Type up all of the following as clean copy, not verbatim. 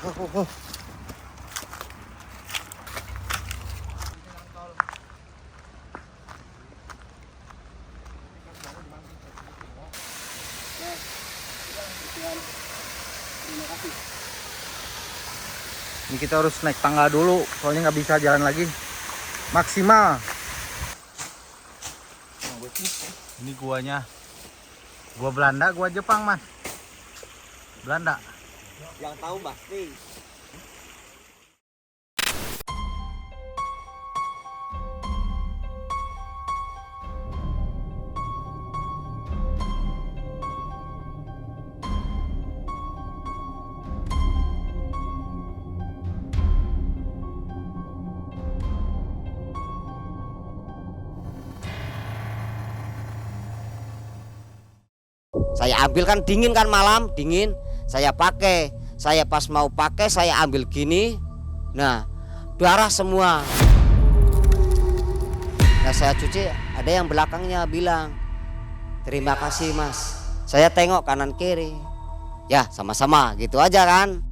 Ini kita harus naik tangga dulu, soalnya nggak bisa jalan lagi maksimal. Ini guanya, gua Belanda, gua Jepang mas. Belanda. Yang tahu pasti. Saya ambil kan dingin kan malam, dingin. Saya pakai. Saya pas mau pakai saya ambil gini. Nah, darah semua. Nah, saya cuci, ada yang belakangnya bilang, "Terima kasih, Mas." Saya tengok kanan kiri. Ya, sama-sama gitu aja kan.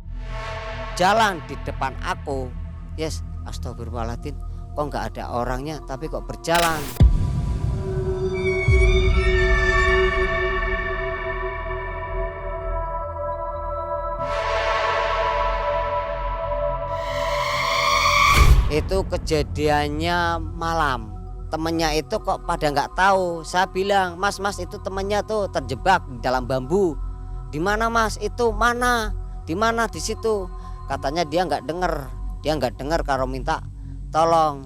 Jalan di depan aku. Yes, astagfirullahaladzim. Kok nggak ada orangnya tapi kok berjalan. Itu kejadiannya malam. Temennya itu kok pada nggak tahu. Saya bilang, "Mas, itu temennya tuh terjebak di dalam bambu." "Di mana Mas? Itu mana? Di mana?" "Di situ." Katanya dia nggak dengar. Dia nggak dengar kalau minta tolong.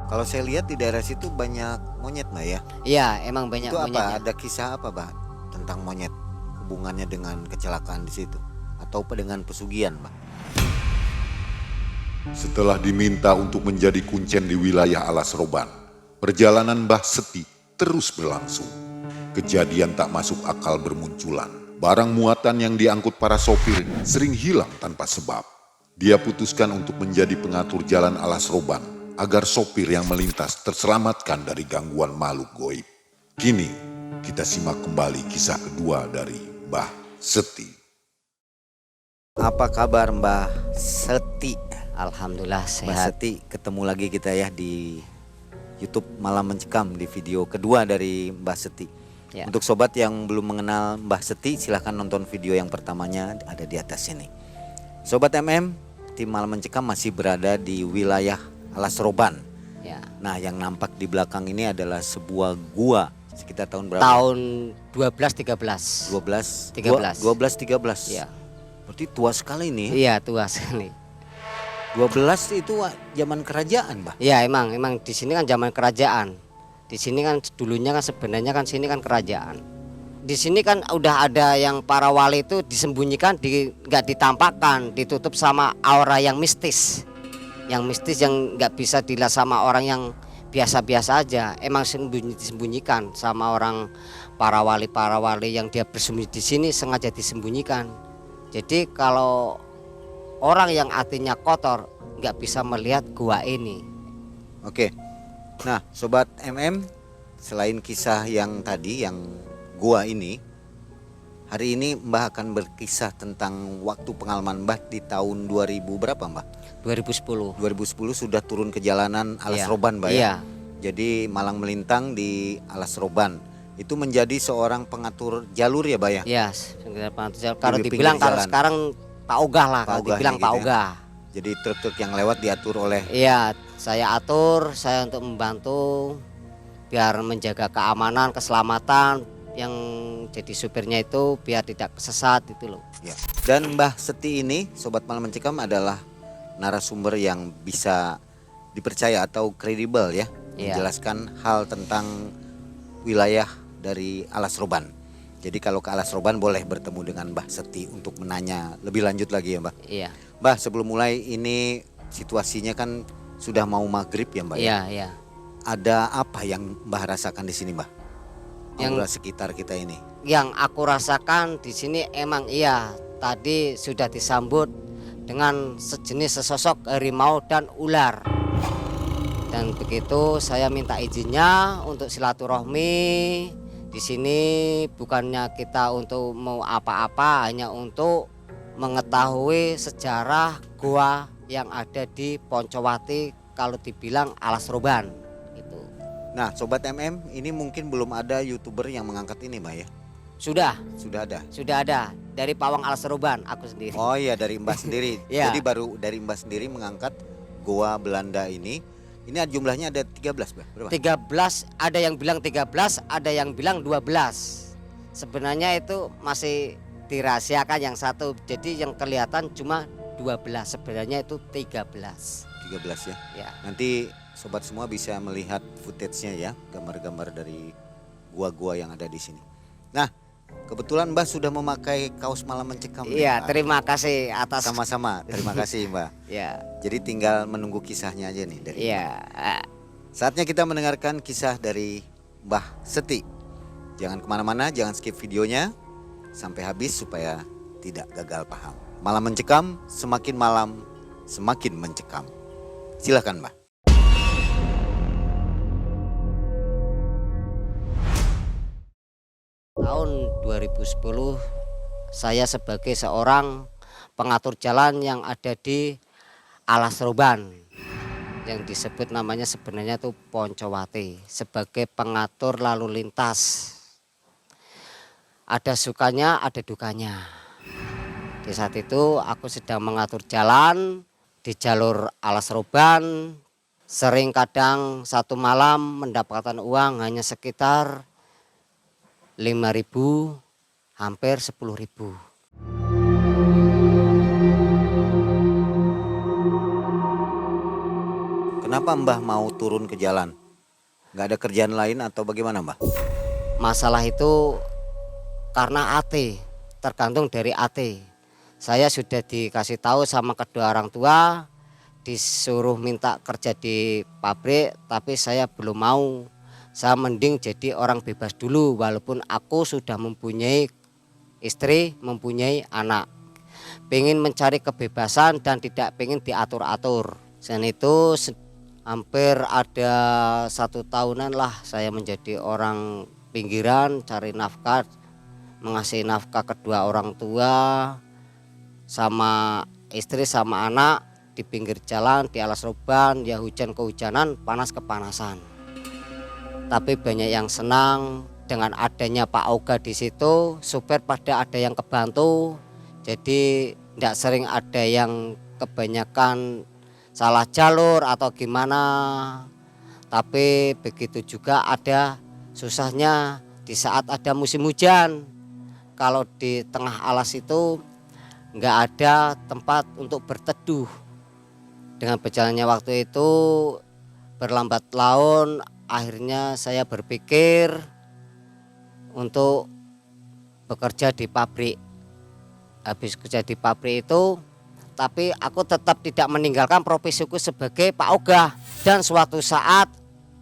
Kalau saya lihat di daerah situ banyak monyet Mbak ya. Iya, emang banyak Itu monyetnya. apa? Ada kisah apa Mbak tentang monyet? Hubungannya dengan kecelakaan di situ atau dengan pesugihan Mbak? Setelah diminta untuk menjadi kuncen di wilayah Alas Roban, perjalanan Mbah Seti terus berlangsung. Kejadian tak masuk akal bermunculan. Barang muatan yang diangkut para sopir sering hilang tanpa sebab. Dia putuskan untuk menjadi pengatur jalan Alas Roban agar sopir yang melintas terselamatkan dari gangguan makhluk goib. Kini kita simak kembali kisah kedua dari Mbah Seti. Apa kabar Mbah Seti? Alhamdulillah Mbah sehat. Seti, ketemu lagi kita ya di YouTube Malam Mencekam di video kedua dari Mbah Seti. Ya. Untuk sobat yang belum mengenal Mbah Seti, silahkan nonton video yang pertamanya, ada di atas sini. Sobat MM, tim Malam Mencekam masih berada di wilayah Alas Roban. Ya. Nah, yang nampak di belakang ini adalah sebuah gua sekitar tahun berapa? Tahun 12-13. 12-13. Ya. Berarti tua sekali nih. Iya, tua sekali. 12 itu zaman kerajaan, Mbah. Iya, emang di sini kan zaman kerajaan. Di sini kan dulunya kan sebenarnya kan sini kan kerajaan. Di sini kan udah ada yang para wali itu disembunyikan, nggak ditampakkan, ditutup sama aura yang mistis. Yang mistis yang nggak bisa dilihat sama orang yang biasa-biasa aja. Emang disembunyikan sama orang para wali yang dia bersembunyi di sini sengaja disembunyikan. Jadi kalau orang yang hatinya kotor nggak bisa melihat gua ini. Oke. Nah, sobat MM, selain kisah yang tadi yang gua ini, hari ini Mbah akan berkisah tentang waktu pengalaman Mbah di tahun 2000 berapa, Mbah? 2010. 2010 sudah turun ke jalanan Alas Iya. Roban, Mbah ya. Iya. Jadi malang melintang di Alas Roban. Itu menjadi seorang pengatur jalur ya, Mbah ya. Iya, kalau Di dibilang pinggir kalau jalan. sekarang Pak Ogah lah, kalau Pak Ogah dibilang nih Pak gitu ya. Ogah. Jadi truk-truk yang lewat diatur oleh. Iya, saya atur, saya untuk membantu biar menjaga keamanan, keselamatan yang jadi supirnya itu biar tidak kesesat itu loh. Ya. Dan Mbah Seti ini, sobat Malam Mencekam, adalah narasumber yang bisa dipercaya atau kredibel ya, Iya. menjelaskan hal tentang wilayah dari Alas Roban. Jadi kalau ke Alas Roban boleh bertemu dengan Mbah Seti untuk menanya lebih lanjut lagi ya, Mbah. Iya. Mbah, sebelum mulai ini situasinya kan sudah mau maghrib ya, Mbah. Iya, iya. Ada apa yang Mbah rasakan di sini, Mbah? Yang- Aura sekitar kita ini. Yang aku rasakan di sini emang iya, tadi sudah disambut dengan sejenis sesosok harimau dan ular. Dan begitu saya minta izinnya untuk silaturahmi. Di sini bukannya kita untuk mau apa-apa, hanya untuk mengetahui sejarah gua yang ada di Poncowati, kalau dibilang Alas Roban itu. Nah, Sobat MM, ini mungkin belum ada YouTuber yang mengangkat ini, Mbah ya? Sudah Sudah ada. dari Pawang Alas Roban aku sendiri. Oh iya, dari Mbah sendiri. Iya. Jadi baru dari Mbah sendiri mengangkat Goa Belanda ini. Ini jumlahnya ada 13, Mbah. Berapa? 13, ada yang bilang 13, ada yang bilang 12. Sebenarnya itu masih dirahasiakan yang satu. Jadi yang kelihatan cuma 12, sebenarnya itu 13. 13 ya. Ya. Nanti sobat semua bisa melihat footage-nya ya, gambar-gambar dari gua-gua yang ada di sini. Nah, kebetulan Mbah sudah memakai kaos malam mencekam. Iya, nih, Mbah. terima kasih atas. Sama-sama. Terima kasih, Mbah. Ya. Jadi tinggal menunggu kisahnya aja nih dari. Iya. Saatnya kita mendengarkan kisah dari Mbah Seti. Jangan kemana-mana, jangan skip videonya sampai habis supaya tidak gagal paham. Malam mencekam, semakin malam semakin mencekam. Silakan, Mbah. Tahun 2010 saya sebagai seorang pengatur jalan yang ada di Alas Roban, yang disebut namanya sebenarnya itu Poncowati, sebagai pengatur lalu lintas. Ada sukanya, ada dukanya. Di saat itu aku sedang mengatur jalan di jalur Alas Roban. Sering kadang satu malam mendapatkan uang hanya sekitar 5.000, hampir 10.000. Kenapa Mbah mau turun ke jalan? Nggak ada kerjaan lain atau bagaimana, Mbah? Masalah itu karena AT, tergantung dari AT. Saya sudah dikasih tahu sama kedua orang tua, disuruh minta kerja di pabrik, tapi saya belum mau. Saya mending jadi orang bebas dulu, walaupun aku sudah mempunyai istri, mempunyai anak. Pengen mencari kebebasan dan tidak pengen diatur-atur. Selain itu hampir ada 1 tahunan lah saya menjadi orang pinggiran, cari nafkah, mengasihi nafkah kedua orang tua, sama istri sama anak di pinggir jalan di Alas Roban. Ya hujan kehujanan, panas kepanasan. Tapi banyak yang senang dengan adanya Pak Oga di situ. Supir pada ada yang kebantu, jadi tidak sering ada yang kebanyakan salah jalur atau gimana. Tapi begitu juga ada susahnya di saat ada musim hujan. Kalau di tengah alas itu nggak ada tempat untuk berteduh. Dengan berjalannya waktu itu berlambat laun, akhirnya saya berpikir untuk bekerja di pabrik. Habis kerja di pabrik itu, tapi aku tetap tidak meninggalkan profesiku sebagai Pak Oga. Dan suatu saat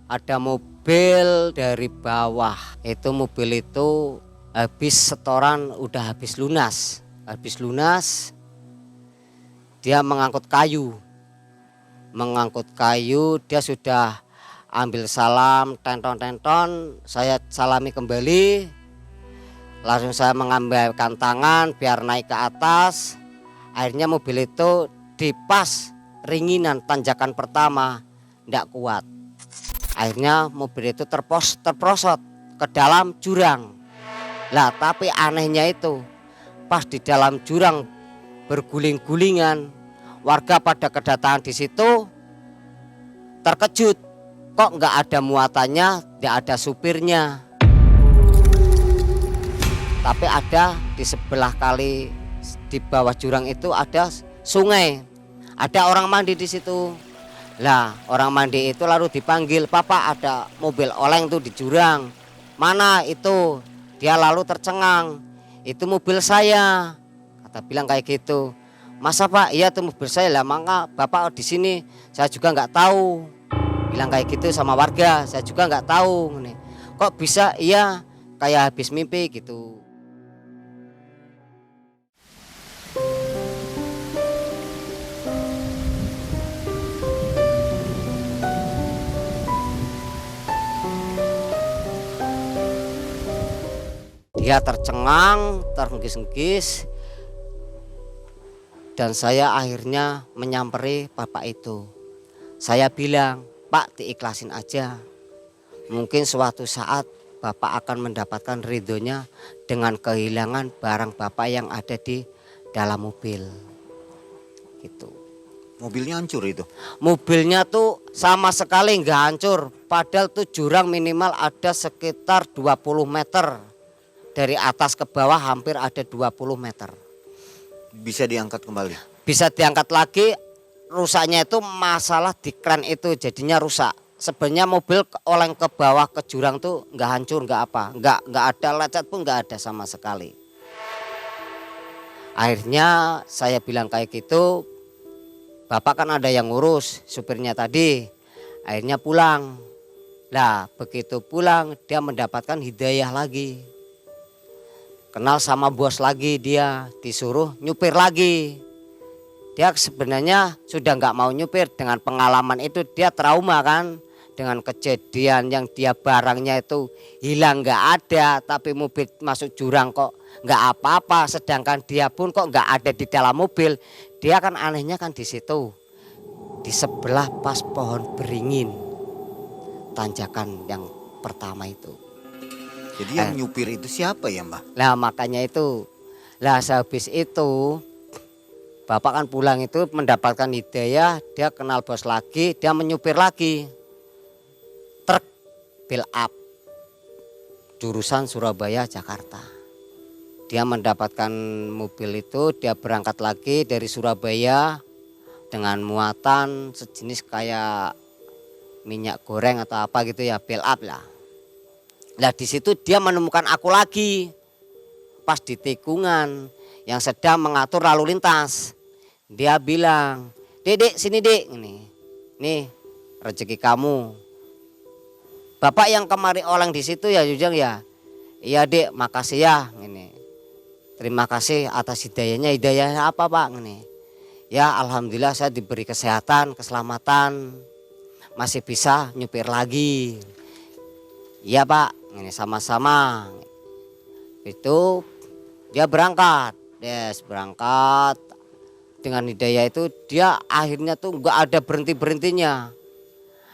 ada mobil dari bawah. Itu mobil itu habis setoran, udah habis lunas. Habis lunas, dia mengangkut kayu. Dia sudah ambil salam, tenton-tenton. Saya salami kembali. Langsung saya mengambilkan tangan biar naik ke atas. Akhirnya mobil itu dipas ringinan tanjakan pertama, tidak kuat. Akhirnya mobil itu terprosot ke dalam jurang. Lah tapi anehnya itu pas di dalam jurang berguling-gulingan, warga pada kedatangan di situ terkejut, kok nggak ada muatannya, nggak ada supirnya. Tapi ada di sebelah kali, di bawah jurang itu ada sungai, ada orang mandi di situ. Lah orang mandi itu lalu dipanggil, "Papa, ada mobil oleng tuh di jurang." "Mana itu?" Dia lalu tercengang, "Itu mobil saya." Kata bilang kayak gitu. "Masa Pak?" "Iya itu mobil saya." "Lah maka Bapak di sini?" "Saya juga nggak tahu." Bilang kayak gitu sama warga, "Saya juga nggak tahu." "Kok bisa?" "Iya, kayak habis mimpi gitu." Dia tercengang, terhenggis-henggis. Dan saya akhirnya menyamperi bapak itu. Saya bilang, Pak, diikhlasin aja. Mungkin suatu saat bapak akan mendapatkan ridhonya dengan kehilangan barang bapak yang ada di dalam mobil. Gitu. Mobilnya hancur itu. Mobilnya tuh sama sekali nggak hancur. Padahal tuh jurang minimal ada sekitar 20 meter. Dari atas ke bawah hampir ada 20 meter. Bisa diangkat kembali. Bisa diangkat lagi, rusaknya itu masalah di kran itu jadinya rusak. Sebenarnya mobil oleng ke bawah ke jurang tuh nggak hancur, nggak apa, nggak ada lecet pun nggak ada sama sekali. Akhirnya saya bilang kayak gitu, bapak kan ada yang ngurus supirnya tadi. Akhirnya pulang. Nah begitu pulang dia mendapatkan hidayah lagi. Kenal sama bos lagi, dia disuruh nyupir lagi. Dia sebenarnya sudah nggak mau nyupir, dengan pengalaman itu dia trauma kan. Dengan kejadian yang dia barangnya itu hilang nggak ada, tapi mobil masuk jurang kok nggak apa-apa. Sedangkan dia pun kok nggak ada di dalam mobil. Dia kan anehnya kan di situ, di sebelah pas pohon beringin, tanjakan yang pertama itu. Jadi yang nyupir itu siapa ya Mbah? Nah makanya itu, lah sehabis itu bapak kan pulang itu mendapatkan hidayah, dia kenal bos lagi, dia menyupir lagi truk fill up jurusan Surabaya Jakarta. Dia mendapatkan mobil itu, dia berangkat lagi dari Surabaya dengan muatan sejenis kayak minyak goreng atau apa gitu ya, fill up lah. Nah di situ dia menemukan aku lagi pas di tikungan yang sedang mengatur lalu lintas. Dia bilang, "Dek, sini Dek, nih rezeki kamu." Bapak yang kemarin oleng di situ ya Jujang ya. Iya Dek, makasih ya. Terima kasih atas hidayahnya. Hidayahnya apa Pak? Ya alhamdulillah saya diberi kesehatan, keselamatan, masih bisa nyupir lagi. Iya Pak, ini sama-sama. Itu dia berangkat, berangkat dengan hidayah itu dia akhirnya tuh nggak ada berhentinya.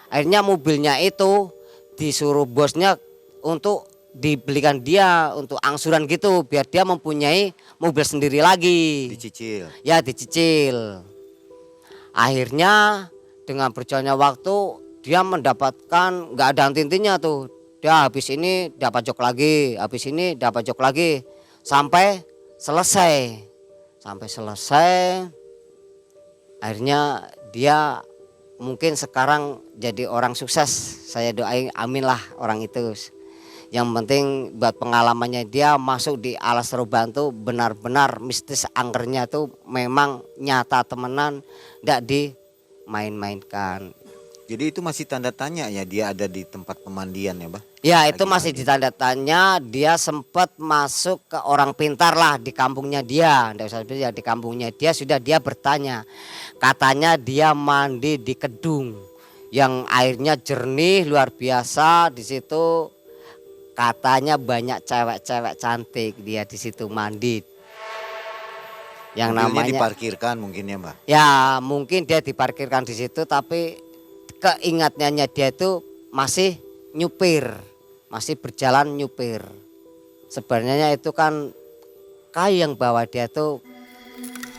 Akhirnya mobilnya itu disuruh bosnya untuk dibelikan dia untuk angsuran gitu biar dia mempunyai mobil sendiri lagi. Dicicil. Ya dicicil. Akhirnya dengan berjalannya waktu dia mendapatkan nggak ada henti-hentinya tuh. Dia habis ini dapat jok lagi, habis ini dapat jok lagi sampai selesai. Sampai selesai. Akhirnya dia mungkin sekarang jadi orang sukses. Saya doain amin lah orang itu. Yang penting buat pengalamannya dia masuk di Alas Roban tuh benar-benar mistis, angkernya tuh memang nyata temenan, enggak dimain-mainkan. Jadi itu masih tanda tanya ya dia ada di tempat pemandian ya Mbah? Ya itu masih ditanda tanya, dia sempat masuk ke orang pintar lah di kampungnya dia. Nggak usah ya, di kampungnya dia sudah dia bertanya. Katanya dia mandi di kedung yang airnya jernih luar biasa. Di situ katanya banyak cewek-cewek cantik, dia di situ mandi. Yang Mobilnya namanya diparkirkan mungkin ya Mbah? Ya mungkin dia diparkirkan di situ, tapi keingatannya dia itu masih nyupir, masih berjalan nyupir. Sebenarnya itu kan kayu yang bawa dia itu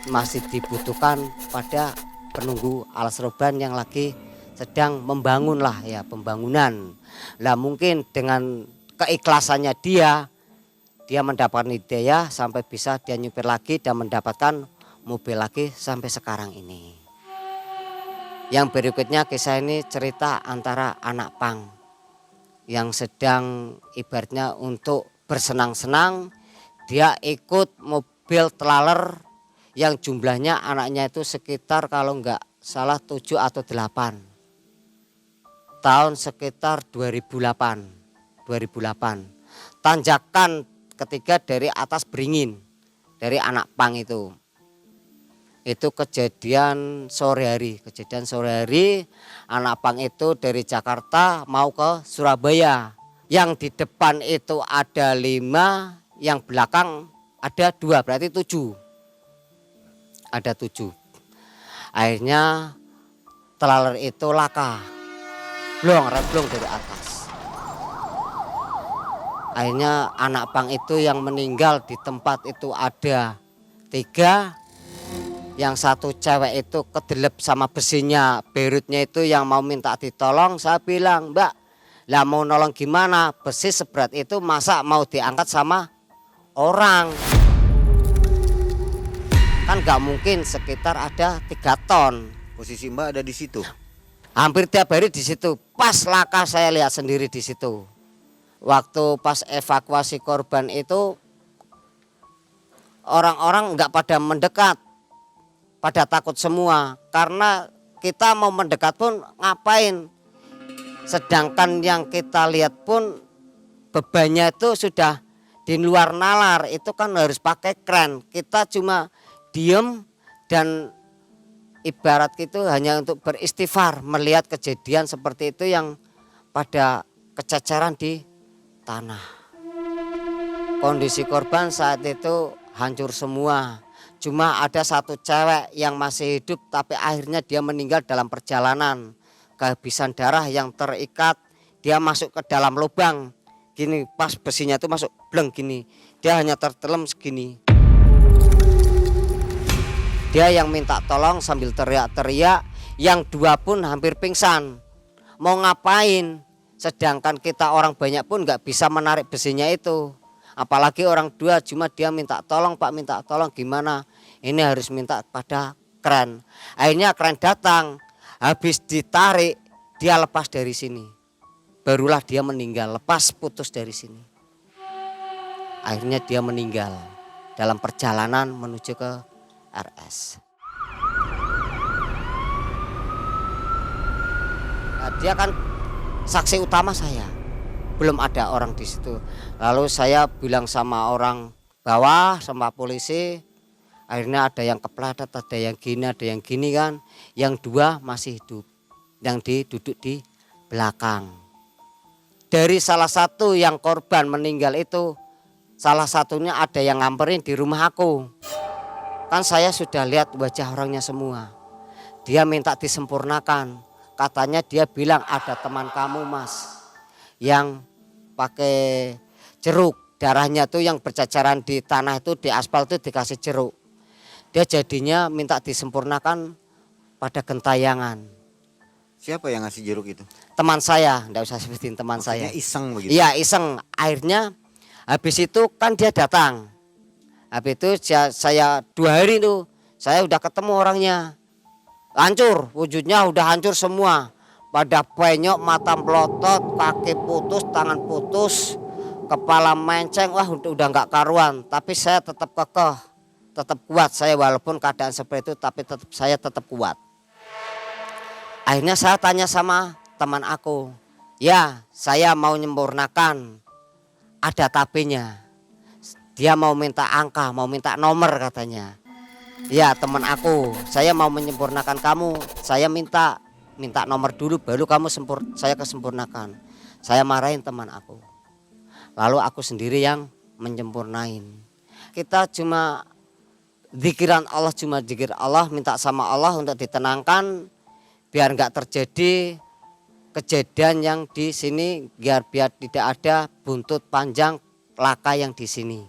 masih dibutuhkan pada penunggu Alas Roban yang lagi sedang membangun lah ya, pembangunan. Lah mungkin dengan keikhlasannya dia mendapatkan hidayah sampai bisa dia nyupir lagi dan mendapatkan mobil lagi sampai sekarang ini. Yang berikutnya kisah ini cerita antara anak pang yang sedang ibaratnya untuk bersenang-senang, dia ikut mobil trailer yang jumlahnya anaknya itu sekitar kalau enggak salah 7 atau 8. Tahun sekitar 2008. Tanjakan ketiga dari atas Beringin, dari anak pang itu. Itu kejadian sore hari, anak pang itu dari Jakarta mau ke Surabaya. Yang di depan itu ada 5, yang belakang ada 2, berarti 7. ada 7. Akhirnya trailer itu laka, remblong dari atas. Akhirnya anak pang itu yang meninggal di tempat itu ada 3. Yang 1 cewek itu kedelep sama besinya, berutnya itu yang mau minta ditolong. Saya bilang, Mbak, lah mau nolong gimana? Besi seberat itu masa mau diangkat sama orang? Kan nggak mungkin, sekitar ada 3 ton. Posisi Mbak ada di situ. Hampir tiap hari di situ. Pas laka saya lihat sendiri di situ. Waktu pas evakuasi korban itu orang-orang nggak pada mendekat, pada takut semua karena kita mau mendekat pun ngapain. Sedangkan yang kita lihat pun bebannya itu sudah di luar nalar, itu kan harus pakai kren. Kita cuma diem dan ibarat itu hanya untuk beristighfar melihat kejadian seperti itu yang pada kececeran di tanah. Kondisi korban saat itu hancur semua. Cuma ada 1 cewek yang masih hidup tapi akhirnya dia meninggal dalam perjalanan. Kehabisan darah yang terikat, dia masuk ke dalam lubang. Gini, pas besinya itu masuk bleng gini. Dia hanya tertelem segini. Dia yang minta tolong sambil teriak-teriak, yang 2 pun hampir pingsan. Mau ngapain? Sedangkan kita orang banyak pun nggak bisa menarik besinya itu. Apalagi orang 2, cuma dia minta tolong, Pak, minta tolong gimana? Ini harus minta pada kren. Akhirnya kren datang, habis ditarik dia lepas dari sini. Barulah dia meninggal, lepas putus dari sini. Akhirnya dia meninggal dalam perjalanan menuju ke RS. Nah, dia kan saksi utama saya, belum ada orang di situ. Lalu saya bilang sama orang bawah, sama polisi, akhirnya ada yang kepleset, ada yang gini kan. Yang 2 masih hidup, yang duduk di belakang. Dari salah satu yang korban meninggal itu, salah satunya ada yang ngamperin di rumah aku. Kan saya sudah lihat wajah orangnya semua. Dia minta disempurnakan. Katanya dia bilang ada teman kamu, Mas, yang pakai jeruk, darahnya tuh yang berceceran di tanah itu, di aspal itu dikasih jeruk. Dia jadinya minta disempurnakan pada gentayangan. Siapa yang ngasih jeruk itu? Teman saya, enggak usah sebutin teman Maksudnya saya. iseng begitu? Iya, iseng. Akhirnya habis itu kan dia datang. Habis itu saya 2 hari itu saya udah ketemu orangnya. Hancur, wujudnya udah hancur semua. Pada penyok, mata melotot, kaki putus, tangan putus, kepala menceng, wah udah nggak karuan. Tapi saya tetap kekeh, tetap kuat saya walaupun keadaan seperti itu, tapi saya tetap kuat. Akhirnya saya tanya sama teman aku, ya saya mau menyempurnakan, ada tapenya. Dia mau minta angka, mau minta nomor katanya. Ya teman aku, saya mau menyempurnakan kamu, saya minta nomor dulu baru kamu saya kesempurnakan. Saya marahin teman aku. Lalu aku sendiri yang menyempurnain. Kita cuma zikiran Allah, cuma zikir Allah, minta sama Allah untuk ditenangkan biar nggak terjadi kejadian yang di sini, biar tidak ada buntut panjang laka yang di sini.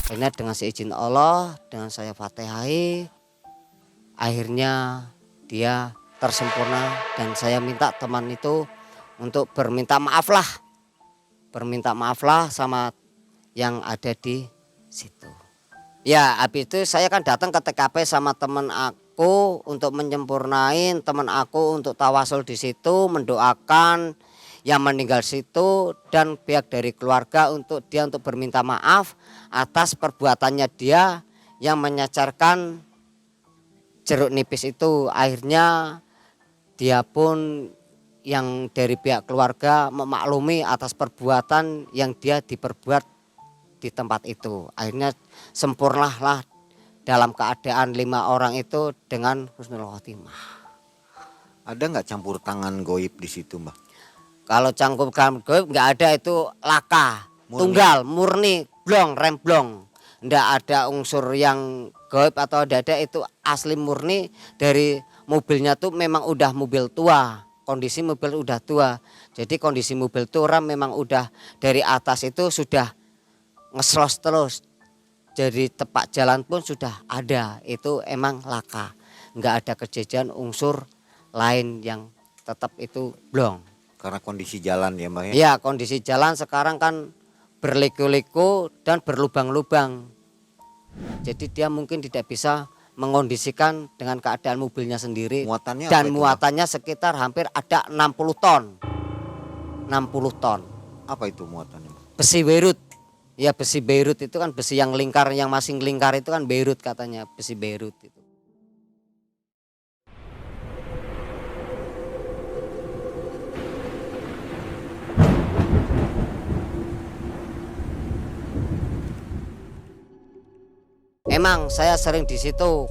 Akhirnya dengan seizin Allah, dengan saya Fatihai, akhirnya dia tersempurna dan saya minta teman itu untuk berminta maaf lah sama yang ada di situ. Ya habis itu saya kan datang ke TKP sama teman aku untuk menyempurnain, teman aku untuk tawasul di situ, mendoakan yang meninggal situ dan pihak dari keluarga untuk berminta maaf atas perbuatannya dia yang menyacarkan jeruk nipis itu. Akhirnya dia pun yang dari pihak keluarga memaklumi atas perbuatan yang dia diperbuat di tempat itu. Akhirnya sempurnalah dalam keadaan 5 orang itu dengan husnul khotimah. Ada nggak campur tangan goib di situ, Mbak? Kalau campur tangan goib nggak ada, itu laka, tunggal, murni, blong, remblong. Nggak ada unsur yang goib atau ada itu asli murni dari mobilnya tuh memang udah mobil tua, kondisi mobil udah tua. Jadi kondisi mobil tuh ram memang udah dari atas itu sudah ngeslos terus. Jadi tepak jalan pun sudah ada, itu emang laka. Nggak ada kejadian unsur lain yang tetap itu blong. Karena kondisi jalan ya Mbak ya. Ya kondisi jalan sekarang kan berliku-liku dan berlubang-lubang. Jadi dia mungkin tidak bisa mengondisikan dengan keadaan mobilnya sendiri. Muatannya dan apa itu, muatannya sekitar hampir ada 60 ton. 60 ton. Apa itu muatannya? Besi Beirut. Ya besi Beirut itu kan besi yang lingkar, yang masih lingkar itu kan Beirut katanya, besi Beirut itu. Emang saya sering di situ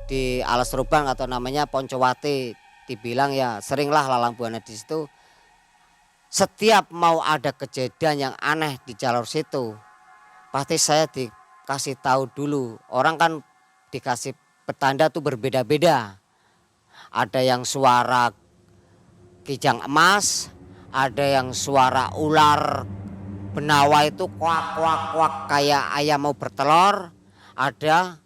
di Alas Rubang atau namanya Poncowati, dibilang ya seringlah lalang buana di situ. Setiap mau ada kejadian yang aneh di jalur situ, pasti saya dikasih tahu dulu. Orang kan dikasih petanda tuh berbeda-beda. Ada yang suara kijang emas, ada yang suara ular benawa itu kuak kuak kuak kayak ayam mau bertelur. Ada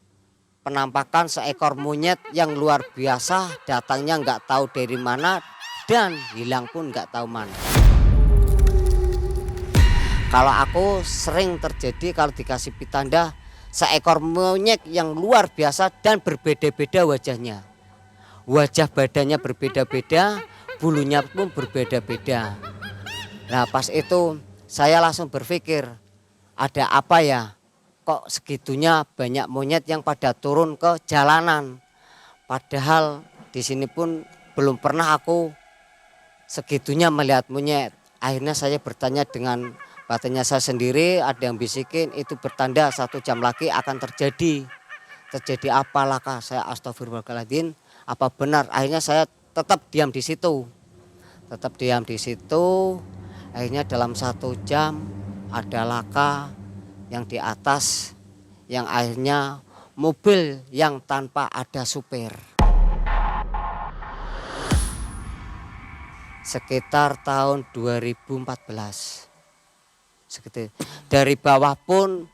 penampakan seekor monyet yang luar biasa, datangnya nggak tahu dari mana dan hilang pun nggak tahu mana. Kalau aku sering terjadi kalau dikasih pitanda seekor monyet yang luar biasa dan berbeda-beda wajahnya. Wajah badannya berbeda-beda, bulunya pun berbeda-beda. Nah pas itu saya langsung berpikir, ada apa ya? Kok segitunya banyak monyet yang pada turun ke jalanan. Padahal di sini pun belum pernah aku segitunya melihat monyet. Akhirnya saya bertanya dengan batinnya saya sendiri, ada yang bisikin itu bertanda 1 jam lagi akan terjadi. Terjadi apa laka? Saya astagfirullahaladzim, apa benar? Akhirnya saya tetap diam di situ. Tetap diam di situ. Akhirnya dalam 1 jam ada laka yang di atas, yang akhirnya mobil yang tanpa ada supir. Sekitar tahun 2014. Sekitar. Dari bawah pun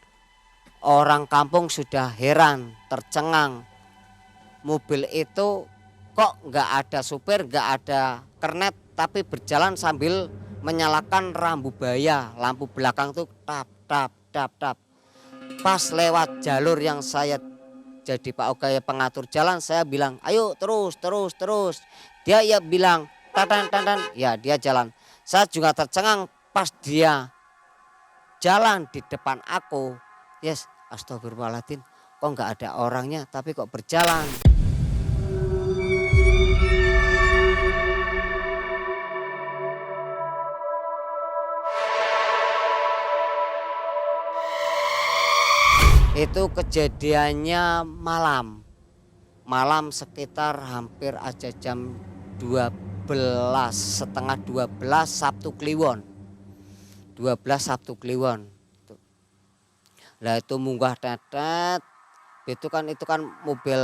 orang kampung sudah heran, tercengang. Mobil itu kok nggak ada supir, nggak ada kernet, tapi berjalan sambil menyalakan rambu bahaya, lampu belakang tuh tap tap tap tap. Pas lewat jalur yang saya jadi Pak Ogaya pengatur jalan, saya bilang ayo terus. Dia ya bilang tatan, ya dia jalan. Saya juga tercengang pas dia jalan di depan aku. Yes, astagfirullahaladzim, kok nggak ada orangnya tapi kok berjalan. Itu kejadiannya malam sekitar hampir aja jam 12, setengah 12 Sabtu Kliwon. 12 Sabtu Kliwon. Lah itu munggah tetet, itu kan mobil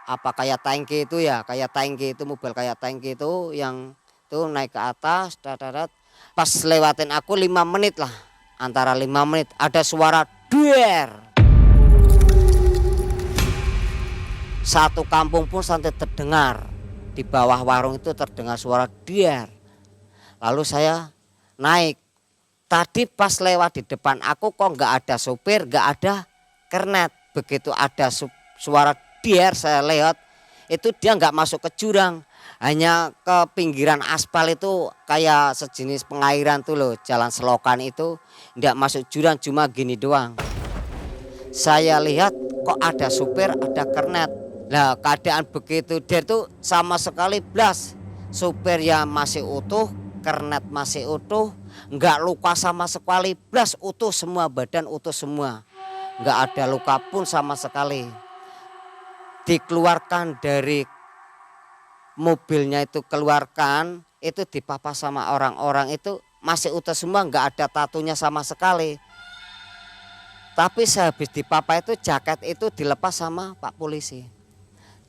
apa kayak tangki itu ya, kayak tangki itu mobil kayak tangki itu yang tuh naik ke atas, dadat. Pas lewatin aku 5 menit lah, antara 5 menit ada suara duer. Satu kampung pun sampai terdengar, di bawah warung itu terdengar suara duer. Lalu saya naik. Tadi pas lewat di depan aku kok nggak ada sopir, nggak ada kernet. Begitu ada suara duer saya lewat, itu dia nggak masuk ke jurang, hanya ke pinggiran aspal itu kayak sejenis pengairan tuh loh, jalan selokan itu nggak masuk jurang, cuma gini doang. Saya lihat kok ada supir, ada kernet. Nah keadaan begitu dia tuh sama sekali blas, supir yang masih utuh, kernet masih utuh, nggak luka sama sekali, blas utuh semua, badan utuh semua, nggak ada luka pun sama sekali. Dikeluarkan dari mobilnya itu, keluarkan itu dipapa sama orang-orang itu masih utuh semua, nggak ada tatunya sama sekali. Tapi sehabis dipapa itu jaket itu dilepas sama Pak Polisi.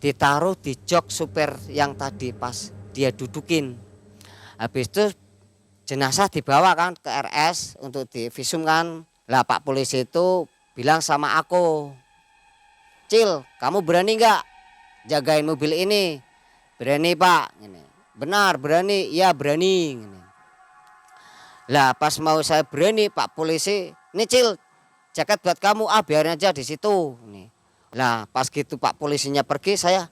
Ditaruh di jok supir yang tadi pas dia dudukin. Habis itu jenazah dibawa kan ke RS untuk divisum kan. Lah Pak Polisi itu bilang sama aku, "Cil, kamu berani nggak jagain mobil ini?" "Berani Pak." Gini. "Benar berani?" "Iya berani." Gini. Lah pas mau saya berani, Pak Polisi, "Nih Cil, jaket buat kamu, biarin aja di situ." Nih. Lah pas gitu Pak Polisinya pergi, saya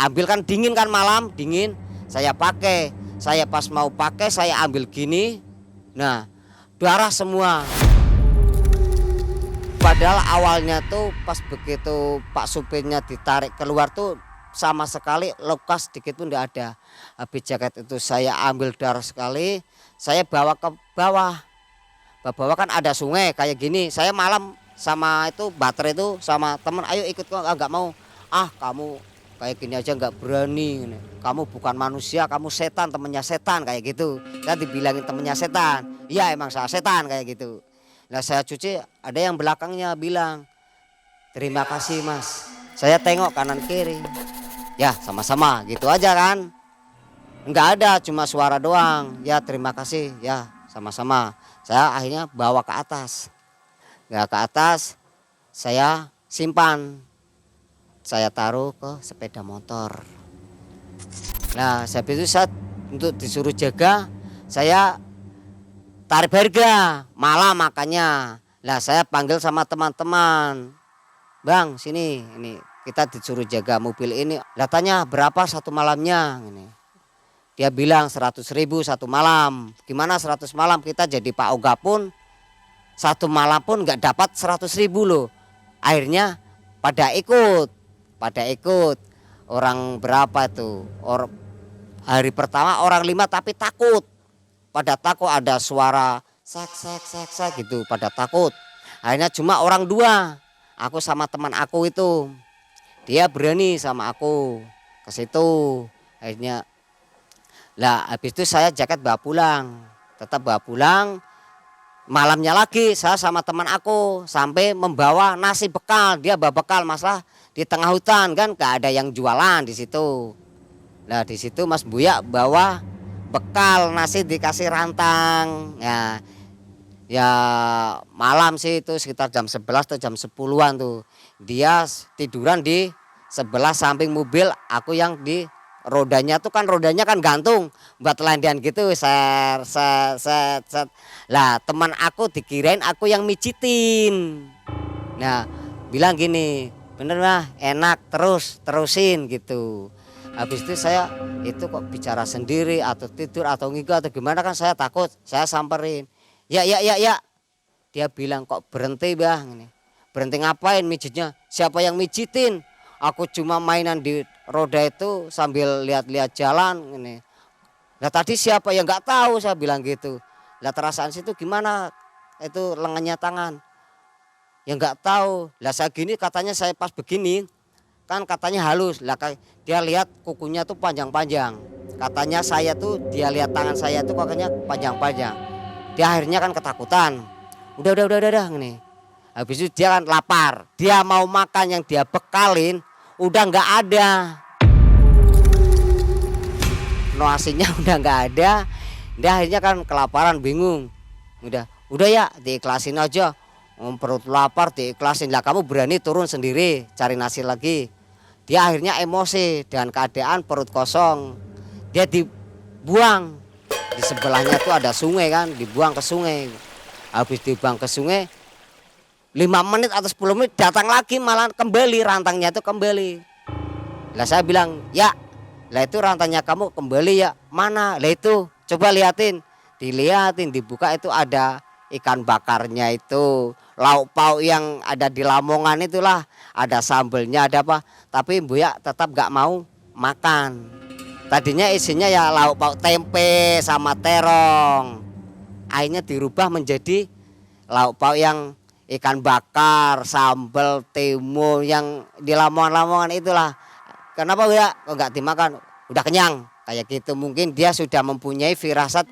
ambil kan dingin kan malam, dingin. Saya pakai. Saya pas mau pakai saya ambil gini. Nah, darah semua. Padahal awalnya tuh pas begitu Pak supirnya ditarik keluar tuh sama sekali luka sedikit pun enggak ada. Habis jaket itu saya ambil darah sekali, saya bawa ke bawah. Bawah kan ada sungai kayak gini. Saya malam sama itu baterai itu sama temen, "Ayo ikut." Kok enggak mau. "Kamu kayak gini aja enggak berani. Kamu bukan manusia, kamu setan, temennya setan," kayak gitu. Saya dibilangin temennya setan. Iya emang saya setan kayak gitu. Nah saya cuci, ada yang belakangnya bilang, "Terima kasih Mas." Saya tengok kanan kiri. Ya sama-sama gitu aja kan. Enggak ada, cuma suara doang. "Ya terima kasih." Ya sama-sama. Saya akhirnya bawa ke atas. Nggak ke atas, saya simpan. Saya taruh ke sepeda motor. Nah, habis itu saya untuk disuruh jaga, saya tarik harga malam makanya. Lah saya panggil sama teman-teman, "Bang, sini, ini kita disuruh jaga mobil ini." Lah tanya, "Berapa satu malamnya?" Ini. Dia bilang 100.000 satu malam. Gimana 100 malam? Kita jadi Pak Oga pun satu malam pun nggak dapat 100.000 loh. Akhirnya pada ikut. Orang berapa tuh? Hari pertama orang 5 tapi takut. Pada takut, ada suara sek gitu, pada takut. Akhirnya cuma orang 2. Aku sama teman aku itu. Dia berani sama aku ke situ. Akhirnya lah habis itu saya jaket bawa pulang. Tetap bawa pulang. Malamnya lagi saya sama teman aku sampai membawa nasi bekal. Dia bawa bekal, masalah di tengah hutan kan gak ada yang jualan di situ. Nah di situ Mas Buya bawa bekal nasi dikasih rantang. Ya malam sih itu sekitar jam 11 atau jam 10-an tuh. Dia tiduran di sebelah samping mobil, aku yang di rodanya tuh kan gantung buat telandian gitu, set. Lah teman aku dikirain aku yang mijitin. Nah bilang gini, "Bener mah enak, terusin gitu." Habis itu saya itu kok bicara sendiri atau tidur atau ngigo atau gimana kan saya takut. Saya samperin, ya. Dia bilang, "Kok berhenti Bang?" Ini. "Berhenti ngapain mijitnya?" "Siapa yang mijitin? Aku cuma mainan di roda itu sambil lihat-lihat jalan." Ini. "Lah tadi siapa?" "Ya nggak tahu," saya bilang gitu. "Lah terasaan situ gimana? Itu lengannya tangan." "Ya nggak tahu." Lah saya gini katanya, saya pas begini kan katanya halus. Lah dia lihat kukunya tuh panjang-panjang. Katanya saya tuh dia lihat tangan saya tuh katanya panjang-panjang. Dia akhirnya kan ketakutan. Udah ini. Habis itu dia kan lapar. Dia mau makan yang dia bekalin udah nggak ada. Nasinya udah nggak ada. Dia akhirnya kan kelaparan, bingung. Udah ya diikhlasin aja. Perut lapar diikhlasin. Lah kamu berani turun sendiri cari nasi lagi. Dia akhirnya emosi dengan keadaan perut kosong. Dia dibuang. Di sebelahnya tuh ada sungai kan, dibuang ke sungai. Habis dibuang ke sungai 5 menit atau 10 menit datang lagi, malah kembali rantangnya itu kembali. Lah saya bilang, "Ya, lah itu rantangnya kamu kembali ya." "Mana?" "Lah itu, coba liatin." Diliatin, dibuka itu ada ikan bakarnya itu, lauk pauk yang ada di Lamongan itulah, ada sambelnya, ada apa. Tapi Buya tetap gak mau makan. Tadinya isinya ya lauk pauk tempe sama terong. Akhirnya dirubah menjadi lauk pauk yang ikan bakar, sambal, timun yang di Lamongan-Lamongan itulah. "Kenapa Buya kok gak dimakan?" "Udah kenyang." Kayak gitu. Mungkin dia sudah mempunyai firasat.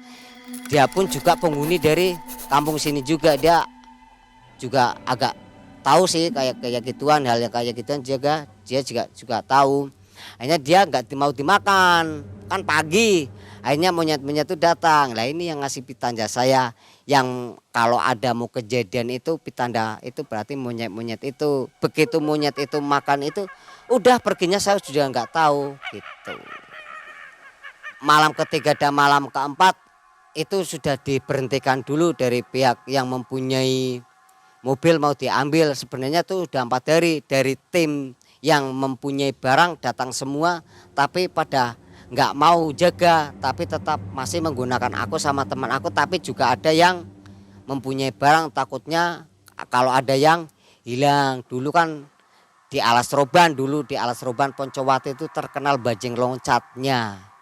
Dia pun juga penghuni dari kampung sini juga. Dia juga agak tahu sih kayak gituan, hal yang kayak gituan dia juga tahu. Akhirnya dia nggak mau dimakan, kan pagi. Akhirnya monyet-monyet itu datang. Lah ini yang ngasih pitanda saya, yang kalau ada mau kejadian itu pitanda itu berarti monyet-monyet itu. Begitu monyet itu makan itu, udah perginya saya sudah nggak tahu gitu. Malam ketiga dan malam keempat itu sudah diberhentikan dulu dari pihak yang mempunyai mobil mau diambil. Sebenarnya tuh udah 4 hari dari tim yang mempunyai barang datang semua, tapi pada nggak mau jaga, tapi tetap masih menggunakan aku sama teman aku. Tapi juga ada yang mempunyai barang, takutnya kalau ada yang hilang. Dulu kan di Alas Roban, Poncowati itu terkenal bajing loncatnya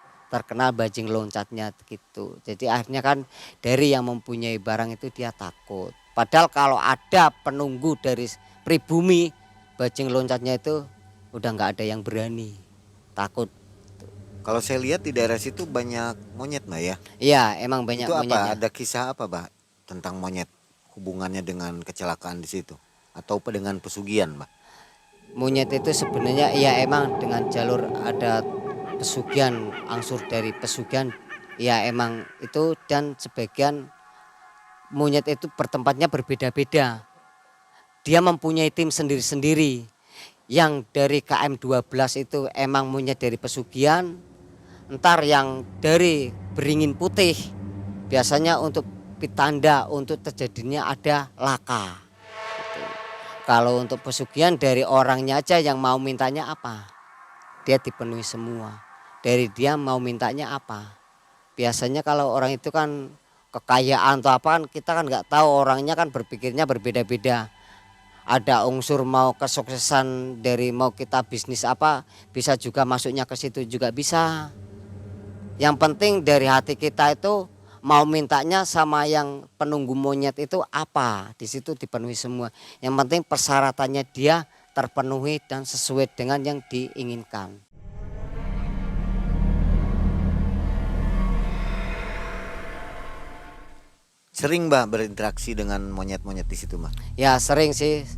gitu. Jadi akhirnya kan dari yang mempunyai barang itu dia takut. Padahal kalau ada penunggu dari pribumi, bajing loncatnya itu udah nggak ada yang berani, takut. Kalau saya lihat di daerah situ banyak monyet Mbak ya. Iya, emang banyak Itu apa? monyetnya. Ada kisah apa Mbak tentang monyet? Hubungannya dengan kecelakaan di situ atau dengan pesugihan Mbak? Monyet itu sebenarnya ya emang dengan jalur ada pesugihan, angsur dari pesugihan. Ya emang itu, dan sebagian monyet itu bertempatnya berbeda-beda. Dia mempunyai tim sendiri-sendiri. Yang dari KM 12 itu emang monyet dari pesugihan. Entar yang dari Beringin Putih biasanya untuk pitanda, untuk terjadinya ada laka. Gitu. Kalau untuk pesugihan dari orangnya aja yang mau mintanya apa, dia dipenuhi semua. Dari dia mau mintanya apa. Biasanya kalau orang itu kan kekayaan atau apa kan kita kan nggak tahu, orangnya kan berpikirnya berbeda-beda. Ada unsur mau kesuksesan dari mau kita bisnis apa, bisa juga masuknya ke situ juga bisa. Yang penting dari hati kita itu mau mintanya sama yang penunggu monyet itu apa, di situ dipenuhi semua. Yang penting persyaratannya dia terpenuhi dan sesuai dengan yang diinginkan. Sering Mbak berinteraksi dengan monyet-monyet di situ Mbak? Ya sering sih.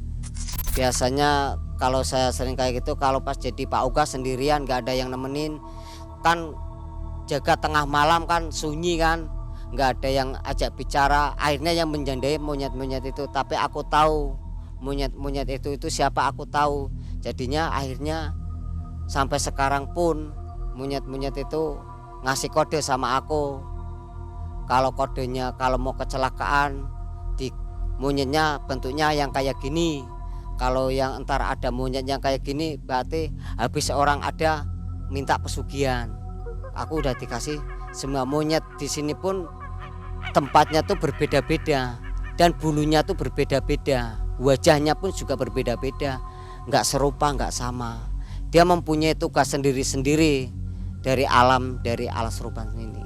Biasanya kalau saya sering kayak gitu, kalau pas jadi Pak Ugas sendirian nggak ada yang nemenin, kan jaga tengah malam kan sunyi kan, nggak ada yang ajak bicara. Akhirnya yang menjandai monyet-monyet itu, tapi aku tahu monyet-monyet itu siapa, aku tahu. Jadinya akhirnya sampai sekarang pun monyet-monyet itu ngasih kode sama aku. Kalau kodenya kalau mau kecelakaan, di monyetnya bentuknya yang kayak gini. Kalau yang entar ada monyet yang kayak gini, berarti habis orang ada minta pesugihan. Aku udah dikasih semua monyet di sini pun tempatnya tuh berbeda-beda dan bulunya tuh berbeda-beda, wajahnya pun juga berbeda-beda, nggak serupa, nggak sama. Dia mempunyai tugas sendiri-sendiri dari alam, dari Alas Roban ini.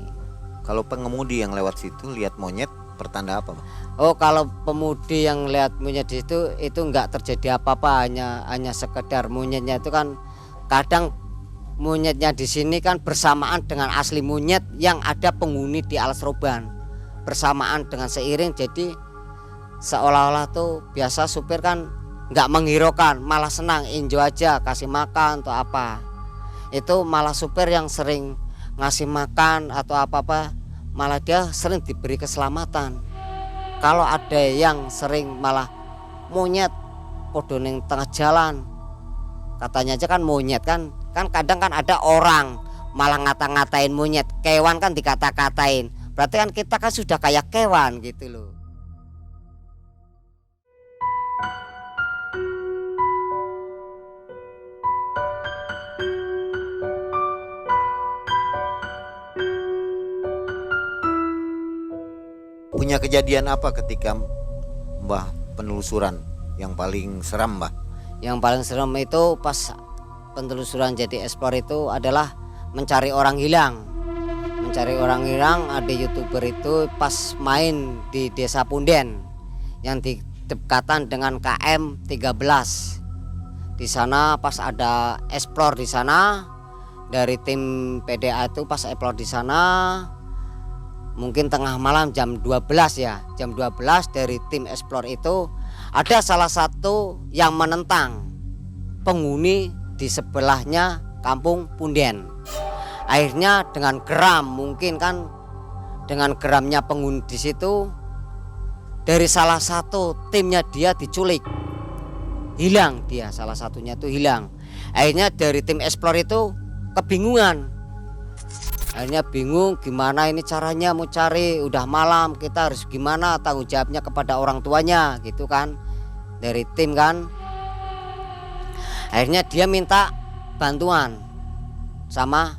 Kalau pengemudi yang lewat situ lihat monyet, pertanda apa Mbak? Oh, kalau pemudi yang lihat monyet di situ itu nggak terjadi apa-apa, hanya sekedar monyetnya itu kan kadang monyetnya di sini kan bersamaan dengan asli monyet yang ada penghuni di Alas Roban, bersamaan dengan seiring. Jadi seolah-olah tuh biasa supir kan nggak menghiraukan, malah senang, enjoy aja, kasih makan atau apa. Itu malah supir yang sering ngasih makan atau apa-apa, malah dia sering diberi keselamatan. Kalau ada yang sering malah monyet podo ning tengah jalan, katanya aja kan monyet kan kadang kan ada orang malah ngata-ngatain monyet, kewan kan dikata-katain, berarti kan kita kan sudah kayak kewan gitu loh. Punya kejadian apa ketika Mbah penelusuran yang paling seram Mbah? Yang paling serem itu pas penelusuran jadi explore itu adalah mencari orang hilang. Mencari orang hilang, ada YouTuber itu pas main di Desa Punden yang didekatan dengan KM 13. Di sana pas ada explore di sana dari tim PDA itu, pas explore di sana mungkin tengah malam jam 12 ya, jam 12 dari tim explore itu ada salah satu yang menentang penghuni di sebelahnya kampung Punden. Akhirnya dengan geram, mungkin kan dengan geramnya penghuni di situ, dari salah satu timnya dia diculik, hilang dia, salah satunya itu hilang. Akhirnya dari tim explore itu kebingungan, akhirnya bingung gimana ini caranya mau cari, udah malam kita harus gimana, tanggung jawabnya kepada orang tuanya gitu kan, dari tim kan. Akhirnya dia minta bantuan sama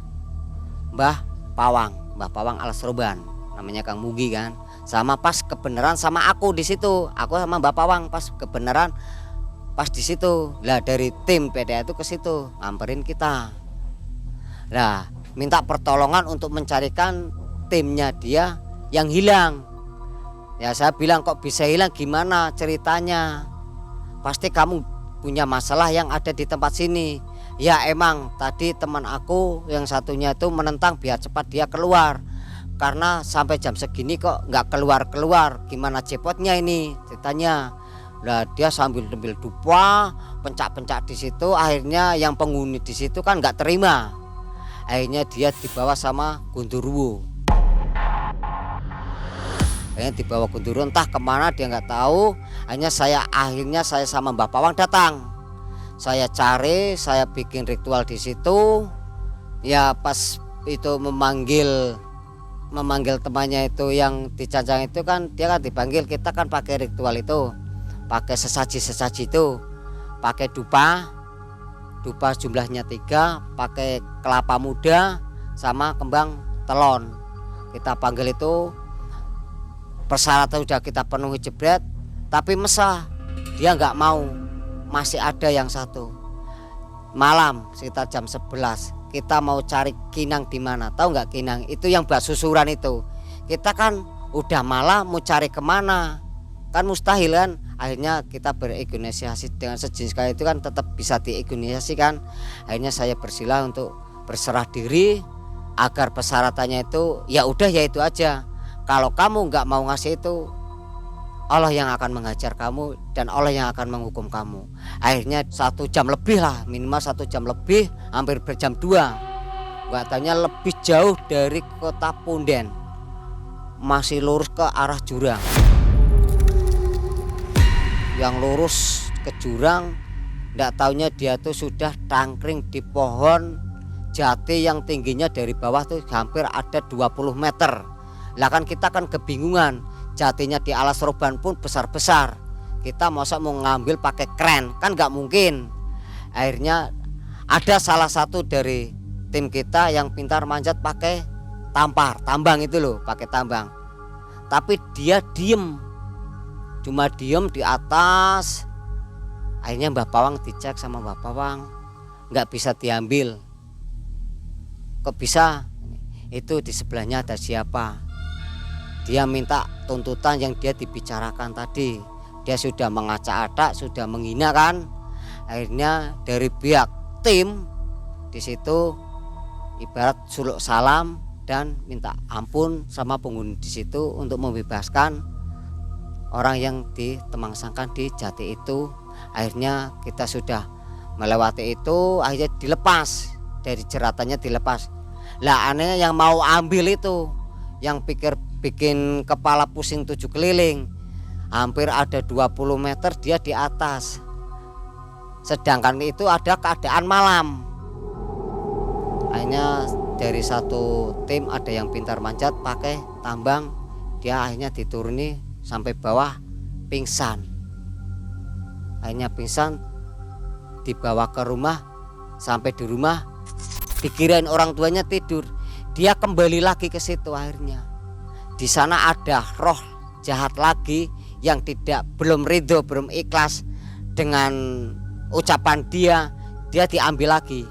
Mbah Pawang Alas Roban, namanya Kang Mugi kan. Sama pas kebenaran sama aku di situ, aku sama Mbah Pawang pas kebenaran pas di situ. Lah dari tim PDA itu ke situ ngamperin kita. Lah minta pertolongan untuk mencarikan timnya dia yang hilang. Ya saya bilang kok bisa hilang, gimana ceritanya? Pasti kamu punya masalah yang ada di tempat sini. Ya emang tadi teman aku yang satunya itu menentang biar cepat dia keluar, karena sampai jam segini kok nggak keluar, gimana cepotnya ini ceritanya. Lah dia sambil dupa pencak-pencak di situ. Akhirnya yang penghuni di situ kan nggak terima, akhirnya dia dibawa sama Gundurwo. Akhirnya dibawa Gundurwo entah kemana dia nggak tahu. Akhirnya saya sama Mbah Pawang datang. Saya cari, saya bikin ritual di situ. Ya pas itu memanggil temannya itu yang dicancang itu kan, dia kan dipanggil, kita kan pakai ritual itu, pakai sesaji itu, pakai dupa jumlahnya 3, pakai kelapa muda sama kembang telon. Kita panggil itu, persyaratan udah kita penuhi jebret, tapi mesah dia nggak mau. Masih ada yang satu. Malam sekitar jam 11 kita mau cari Kinang di mana, tahu nggak Kinang? Itu yang bak susuran itu. Kita kan udah malam mau cari kemana, kan mustahil kan. Akhirnya kita berinisiasi dengan sejenis kayak itu kan, tetap bisa diinisiasi kan. Akhirnya saya bersila untuk berserah diri agar persyaratannya itu ya udah ya itu aja. Kalau kamu nggak mau ngasih itu, Allah yang akan mengajar kamu dan Allah yang akan menghukum kamu. Akhirnya 1 jam lebih lah, minimal 1 jam lebih, hampir berjam 2. Gak taunya lebih jauh dari kota Punden, masih lurus ke arah jurang. Yang lurus ke jurang, gak taunya dia tuh sudah tangkring di pohon jati yang tingginya dari bawah tuh hampir ada 20 meter. Lah kan kita kan kebingungan, jatinya di Alas Roban pun besar-besar, kita masa mau ngambil pakai kren kan nggak mungkin. Akhirnya ada salah satu dari tim kita yang pintar manjat pakai tambang itu loh, pakai tambang, tapi dia cuma diem di atas. Akhirnya Mbah Pawang dicek sama Mbah Pawang, nggak bisa diambil. Kok bisa? Itu di sebelahnya ada siapa? Dia minta tuntutan yang dia dibicarakan tadi. Dia sudah mengacak-acak, sudah menghina kan. Akhirnya dari pihak tim di situ ibarat suluk salam dan minta ampun sama penghuni di situ untuk membebaskan orang yang ditemangsangkan di jati itu. Akhirnya kita sudah melewati itu, akhirnya dilepas, dari jeratannya dilepas. Lah anehnya yang mau ambil itu, yang bikin kepala pusing 7 keliling, hampir ada 20 meter dia di atas, sedangkan itu ada keadaan malam. Akhirnya dari satu tim ada yang pintar manjat pakai tambang, dia akhirnya dituruni sampai bawah pingsan. Akhirnya pingsan, dibawa ke rumah. Sampai di rumah dikirain orang tuanya tidur, dia kembali lagi ke situ. Akhirnya di sana ada roh jahat lagi yang belum ridho, belum ikhlas dengan ucapan dia diambil lagi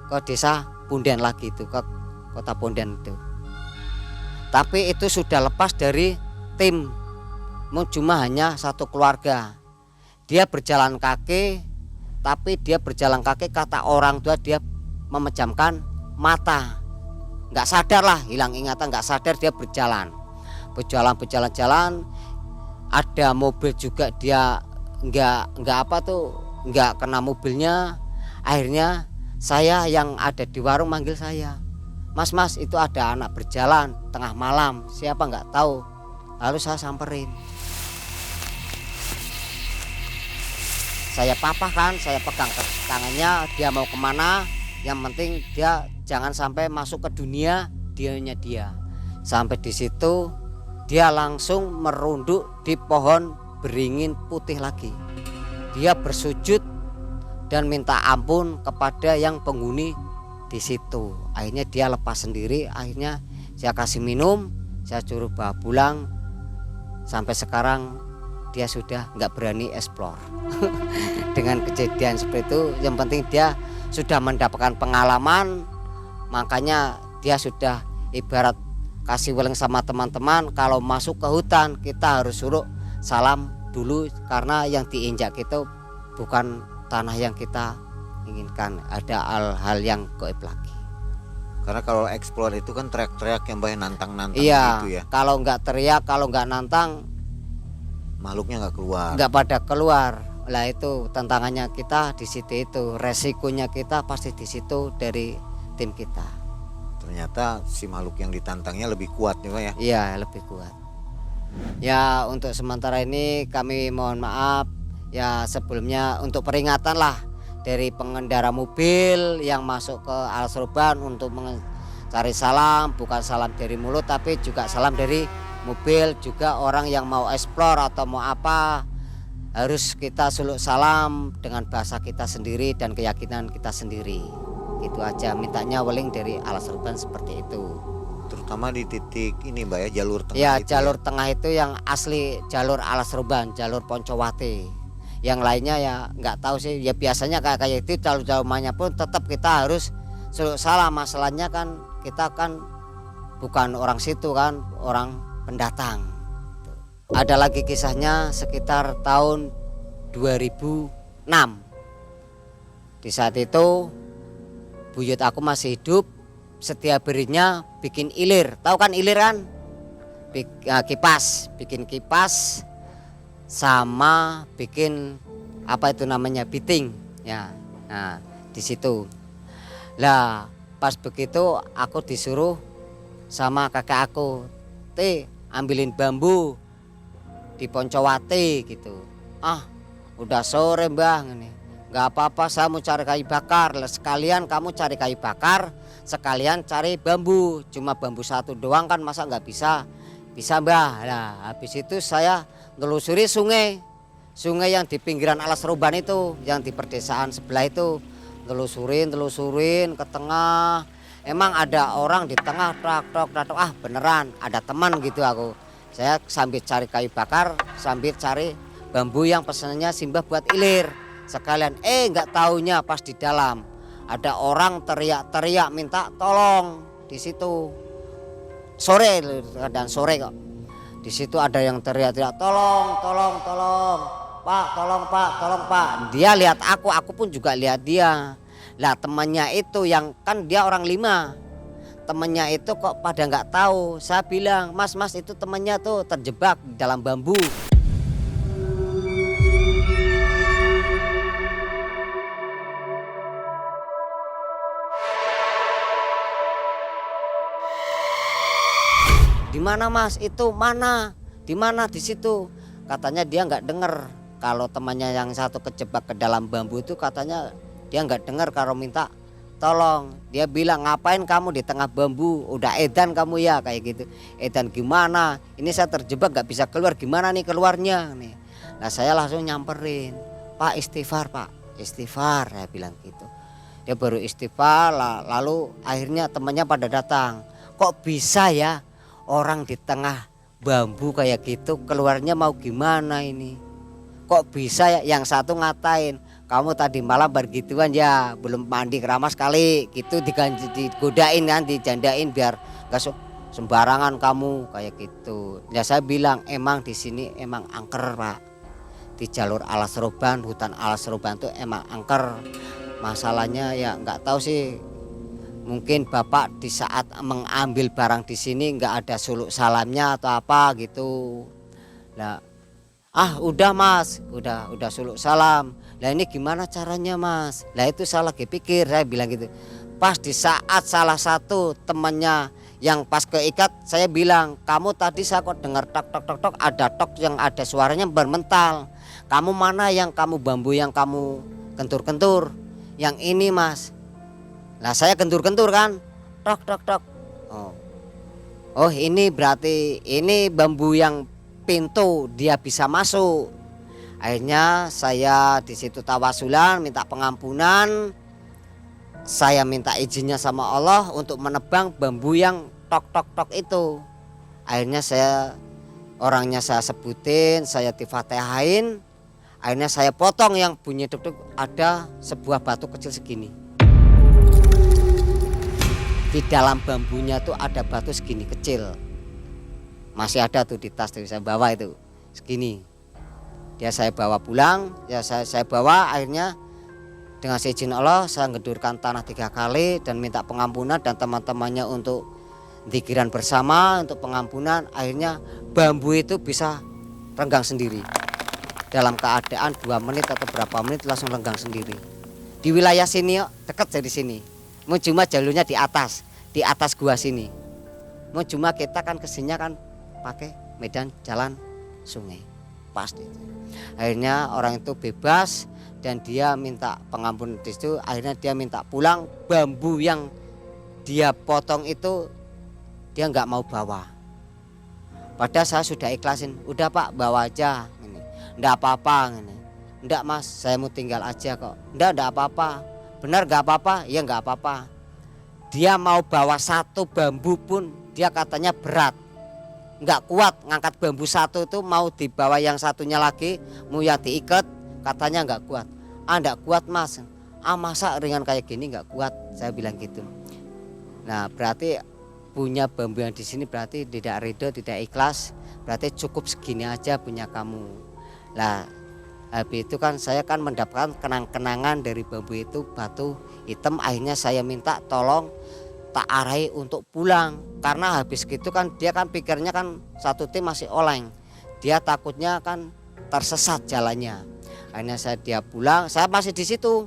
ke desa Punden lagi itu, ke kota Punden itu. Tapi itu sudah lepas dari tim, cuma hanya satu keluarga. Dia berjalan kaki, tapi dia berjalan kaki kata orang tua dia memejamkan mata. Nggak sadar lah, hilang ingatan, nggak sadar dia berjalan. Ada mobil juga dia nggak apa tuh, nggak kena mobilnya. Akhirnya saya yang ada di warung manggil saya, mas itu ada anak berjalan tengah malam, siapa nggak tahu. Lalu saya samperin, saya papahkan, saya pegang ke tangannya, dia mau kemana, yang penting dia jangan sampai masuk ke dunia dianya dia. Sampai di situ dia langsung merunduk di pohon beringin putih lagi. Dia bersujud dan minta ampun kepada yang penghuni di situ. Akhirnya dia lepas sendiri. Akhirnya saya kasih minum, saya suruh bawa pulang. Sampai sekarang dia sudah nggak berani explore. Dengan kejadian seperti itu, yang penting dia sudah mendapatkan pengalaman. Makanya dia sudah ibarat kasih weling sama teman-teman, kalau masuk ke hutan kita harus suruh salam dulu, karena yang diinjak itu bukan tanah yang kita inginkan, ada hal-hal yang gaib lagi. Karena kalau explore itu kan teriak-teriak yang banyak nantang-nantang Iya, gitu ya. kalau nggak teriak, kalau nggak nantang, Makhluknya nggak keluar. nggak pada keluar. Lah itu tantangannya kita di situ, itu resikonya kita pasti di situ dari tim kita. Ternyata si makhluk yang ditantangnya lebih kuat ya Pak ya. Iya, lebih kuat. Ya, untuk sementara ini kami mohon maaf ya, sebelumnya untuk peringatan lah dari pengendara mobil yang masuk ke Alas Roban untuk mencari salam, bukan salam dari mulut tapi juga salam dari mobil. Juga orang yang mau explore atau mau apa, harus kita suluk salam dengan bahasa kita sendiri dan keyakinan kita sendiri. Itu aja, mintanya weling dari Alas Roban seperti itu. Terutama di titik ini Mbak ya, jalur tengah Ya, itu jalur tengah itu yang asli jalur Alas Roban, jalur Poncowati. Yang lainnya ya nggak tahu sih, ya biasanya kayak itu jalur pun tetap kita harus suluk salam. Masalahnya kan kita kan bukan orang situ kan, orang pendatang. Ada lagi kisahnya sekitar tahun 2006. Di saat itu buyut aku masih hidup, setiap harinya bikin ilir. Tahu kan ilir kan? Kipas, bikin kipas sama bikin apa itu namanya, biting ya. Nah, di situ. Lah, pas begitu aku disuruh sama kakak aku, ambilin bambu di Poncowati gitu. Udah sore Mbah ini. Gak apa-apa, saya mau cari kayu bakar. Sekalian kamu cari kayu bakar, sekalian cari bambu. Cuma bambu satu doang kan masa nggak bisa. Bisa Mbah. Nah, habis itu saya nelusuri sungai yang di pinggiran Alas Roban itu, yang di perdesaan sebelah itu. Telusurin ke tengah. Emang ada orang di tengah, tok. Beneran ada teman gitu aku. Saya sambil cari kayu bakar, sambil cari bambu yang pesanannya Simbah buat ilir. Sekalian nggak taunya pas di dalam ada orang teriak-teriak minta tolong di situ. Sore, keadaan sore kok. Di situ ada yang teriak-teriak tolong Pak, tolong Pak. Dia lihat aku pun juga lihat dia. Lah temannya itu yang kan dia orang 5. Temannya itu kok pada nggak tahu. Saya bilang, Mas itu temannya tuh terjebak di dalam bambu. Di mana Mas? Itu mana? Di mana? Di situ. Katanya dia nggak dengar kalau temannya yang satu kejebak ke dalam bambu itu, katanya dia nggak dengar kalau minta tolong. Dia bilang, ngapain kamu di tengah bambu? Udah edan kamu ya, kayak gitu. Edan gimana? Ini saya terjebak nggak bisa keluar, gimana nih keluarnya nih? Nah saya langsung nyamperin, Pak istighfar saya bilang gitu. Dia baru istighfar, lalu akhirnya temannya pada datang. Kok bisa ya orang di tengah bambu kayak gitu, keluarnya mau gimana ini? Kok bisa ya? Yang satu ngatain, kamu tadi malam begituan ya, belum mandi keramas kali gitu, digodain kan, dijandain biar gak sembarangan kamu kayak gitu. Ya saya bilang emang di sini emang angker Pak, di jalur Alas Roban, hutan Alas Roban tuh emang angker. Masalahnya ya nggak tahu sih, mungkin Bapak di saat mengambil barang di sini nggak ada suluk salamnya atau apa gitu. Nah Ah udah mas, udah suluk salam. Lah ini gimana caranya mas? Lah itu saya lagi pikir, saya bilang gitu. Pas di saat salah satu temannya yang pas keikat, saya bilang, kamu tadi saya kok dengar tok tok tok tok, ada tok yang ada suaranya bermental. Kamu mana yang kamu bambu yang kamu kentur-kentur? Yang ini mas. Lah saya kentur-kentur kan, tok tok tok. Oh ini berarti ini bambu yang pintu dia bisa masuk. Akhirnya saya di situ tawasulan minta pengampunan. Saya minta izinnya sama Allah untuk menebang bambu yang tok tok tok itu. Akhirnya orangnya saya sebutin, saya tifatihain. Akhirnya saya potong yang bunyi duk duk, ada sebuah batu kecil segini. Di dalam bambunya tuh ada batu segini kecil. Masih ada tuh di tas tuh saya bawa itu segini. Dia saya bawa pulang, ya saya bawa akhirnya dengan seizin Allah saya ngedurkan tanah 3 kali dan minta pengampunan dan teman-temannya untuk dzikiran bersama untuk pengampunan. Akhirnya bambu itu bisa renggang sendiri. Dalam keadaan 2 menit atau berapa menit langsung renggang sendiri. Di wilayah sini dekat dari sini. Mau cuma jalurnya di atas gua sini. Mau cuma kita kan kesininya kan pakai medan jalan sungai. Pasti. Akhirnya orang itu bebas dan dia minta pengampunan di situ. Akhirnya dia minta pulang bambu yang dia potong itu dia nggak mau bawa. Padahal saya sudah ikhlasin, udah Pak bawa aja. Nggak apa-apa. Nggak Mas, saya mau tinggal aja kok. Nggak apa-apa. Benar nggak apa-apa? Ya nggak apa-apa. Dia mau bawa 1 bambu pun dia katanya berat. Nggak kuat ngangkat bambu 1 itu mau dibawa yang satunya lagi mau yang diikat katanya nggak kuat. Nggak kuat Mas. Masa ringan kayak gini nggak kuat, saya bilang gitu. Nah berarti punya bambu yang di sini berarti tidak ridho, tidak ikhlas, berarti cukup segini aja punya kamu. Lah habis itu kan saya kan mendapatkan kenang-kenangan dari bambu itu batu hitam. Akhirnya saya minta tolong tak arahi untuk pulang karena habis gitu kan dia kan pikirnya kan satu tim masih oleng, dia takutnya kan tersesat jalannya. Akhirnya dia pulang, saya masih di situ,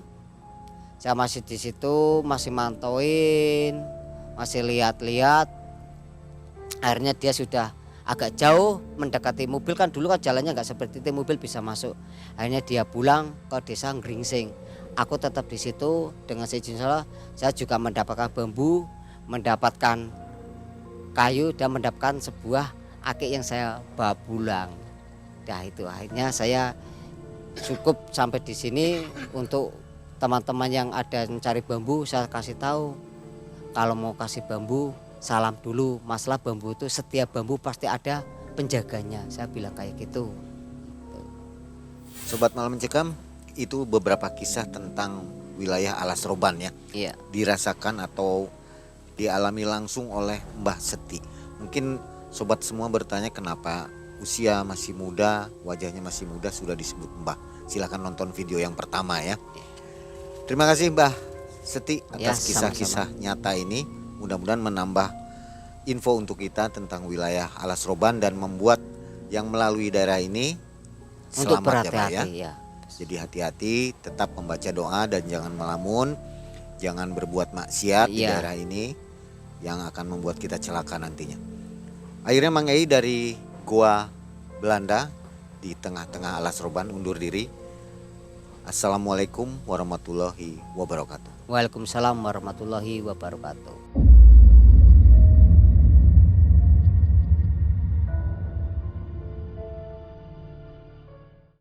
masih mantauin, masih lihat-lihat. Akhirnya dia sudah agak jauh mendekati mobil, kan dulu kan jalannya nggak seperti itu, mobil bisa masuk. Akhirnya dia pulang ke desa Ngringsing. Aku tetap di situ dengan seizin Allah. Saya juga mendapatkan bambu, mendapatkan kayu dan mendapatkan sebuah akik yang saya bawa pulang. Nah itu akhirnya saya cukup sampai di sini. Untuk teman-teman yang ada mencari bambu saya kasih tahu kalau mau kasih bambu salam dulu. Masalah bambu itu setiap bambu pasti ada penjaganya, saya bilang kayak gitu. Sobat Malam Mencekam, itu beberapa kisah tentang wilayah Alas Roban ya. Iya. Dirasakan atau dialami langsung oleh Mbah Seti. Mungkin sobat semua bertanya kenapa usia masih muda, wajahnya masih muda sudah disebut Mbah. Silahkan nonton video yang pertama ya. Terima kasih Mbah Seti atas kisah-kisah nyata ini. Mudah-mudahan menambah info untuk kita tentang wilayah Alas Roban dan membuat yang melalui daerah ini Untuk selamat ya Pak ya. ya. Jadi hati-hati, tetap membaca doa dan jangan melamun, jangan berbuat maksiat di daerah ini yang akan membuat kita celaka nantinya. Akhirnya Mang Ei dari Gua Belanda di tengah-tengah Alas Roban undur diri. Assalamualaikum warahmatullahi wabarakatuh. Waalaikumsalam warahmatullahi wabarakatuh.